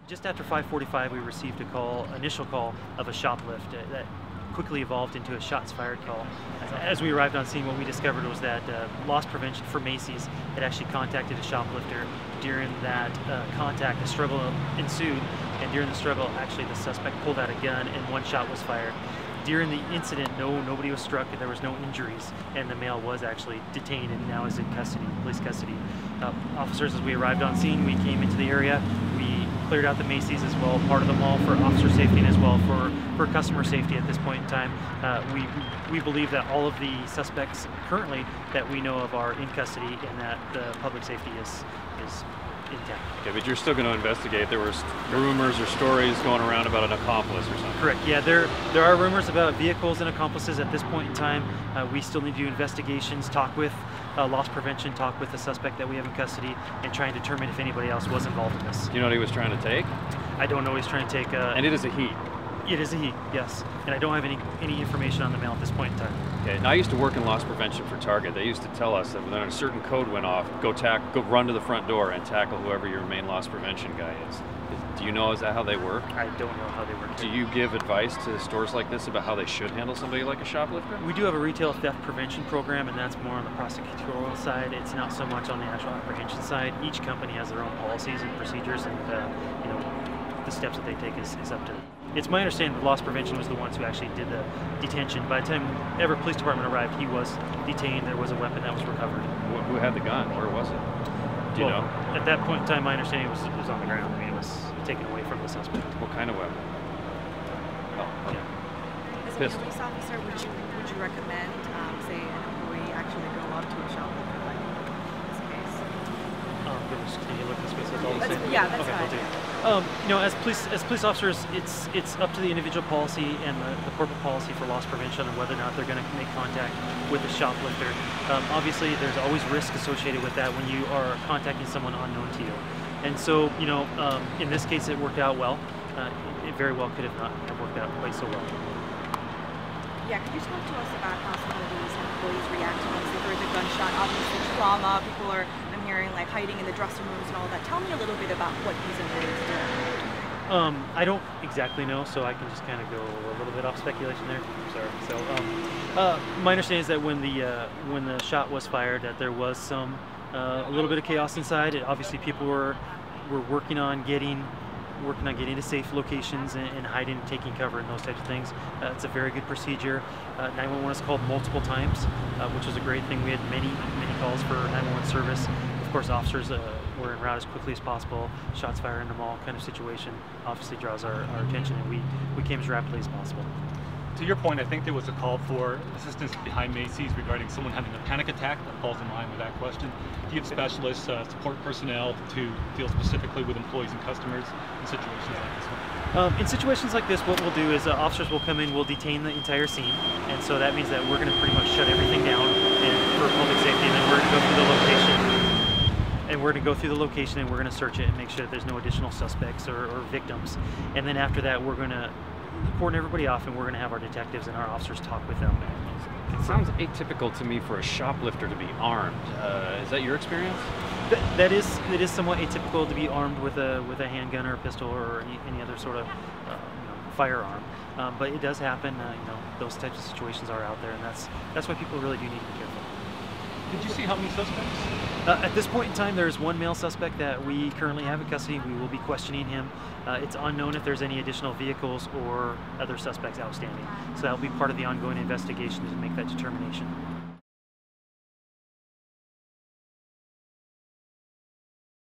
Just after 5:45, we received a call, initial call of a shoplift that quickly evolved into a shots fired call. As we arrived on scene, what we discovered was that loss prevention for Macy's had actually contacted a shoplifter. During that contact, a struggle ensued, and during the struggle, actually the suspect pulled out a gun and one shot was fired. During the incident, nobody was struck, and there was no injuries, and the male was actually detained and now is in custody, police custody. Officers, as we arrived on scene, we came into the area. We cleared out the Macy's as well, part of the mall, for officer safety and as well for customer safety at this point in time. We believe that all of the suspects currently that we know of are in custody, and that the public safety is intact. Okay, but you're still going to investigate. There were rumors or stories going around about an accomplice or something. Correct. Yeah, there are rumors about vehicles and accomplices at this point in time. We still need to do investigations, talk with loss prevention, talk with the suspect that we have in custody, and try and determine if anybody else was involved in this. Do you know what he was trying to take? I don't know what he's trying to take. And it is a he? It is a he, yes. And I don't have any information on the male at this point in time. Okay. Now, I used to work in loss prevention for Target. They used to tell us that when a certain code went off, go run to the front door and tackle whoever your main loss prevention guy is. Do you know, is that how they work? I don't know how they work. Do you give advice to stores like this about how they should handle somebody like a shoplifter? We do have a retail theft prevention program, and that's more on the prosecutorial side. It's not so much on the actual apprehension side. Each company has their own policies and procedures, and the steps that they take is up to them. It's my understanding that loss prevention was the ones who actually did the detention. By the time Everett Police Department arrived, he was detained. There was a weapon that was recovered. Who had the gun? Where was it? Do you know? At that point in time, my understanding was on the ground. I mean, it was taken away from the suspect. What kind of weapon? Oh, yeah. As a police officer, would you recommend, say, an employee actually go up to a shoplifter like in this case? Goodness, can you look this way so it's all the same? Yeah, that's okay, fine. We'll do it. As police officers, it's up to the individual policy and the corporate policy for loss prevention on whether or not they're going to make contact with a shoplifter. Obviously, there's always risk associated with that when you are contacting someone unknown to you. And so, in this case, it worked out well. It very well could have not have worked out quite so well. Yeah, could you talk to us about how some of these employees react once they heard the gunshot? Obviously, trauma. People are, I'm hearing, like hiding in the dressing rooms and all that. Tell me a little bit about what these employees do. I don't exactly know, so I can just kind of go a little bit off speculation there. Sorry. So, my understanding is that when the shot was fired, that there was a little bit of chaos inside. Obviously, people were working on getting to safe locations and hiding, taking cover, and those types of things. It's a very good procedure. 911 was called multiple times, which was a great thing. We had many calls for 911 service. Of course, officers were en route as quickly as possible. Shots fired in the mall kind of situation obviously draws our attention, and we came as rapidly as possible. To your point, I think there was a call for assistance behind Macy's regarding someone having a panic attack. That falls in line with that question. Do you have specialists, support personnel to deal specifically with employees and customers in situations like this one? In situations like this, what we'll do is officers will come in, we'll detain the entire scene, and so that means that we're going to pretty much shut everything down for public safety, and then we're going to go through the location. And we're going to go through the location and we're going to search it and make sure that there's no additional suspects or victims. And then after that, we're going to cordon everybody off, and we're going to have our detectives and our officers talk with them. It sounds atypical to me for a shoplifter to be armed. Is that your experience? It is somewhat atypical to be armed with a handgun or a pistol or any other sort of firearm. But it does happen. Those types of situations are out there, and that's why people really do need to be careful. Did you see how many suspects? At this point in time, there's one male suspect that we currently have in custody. We will be questioning him. It's unknown if there's any additional vehicles or other suspects outstanding. So that will be part of the ongoing investigation to make that determination.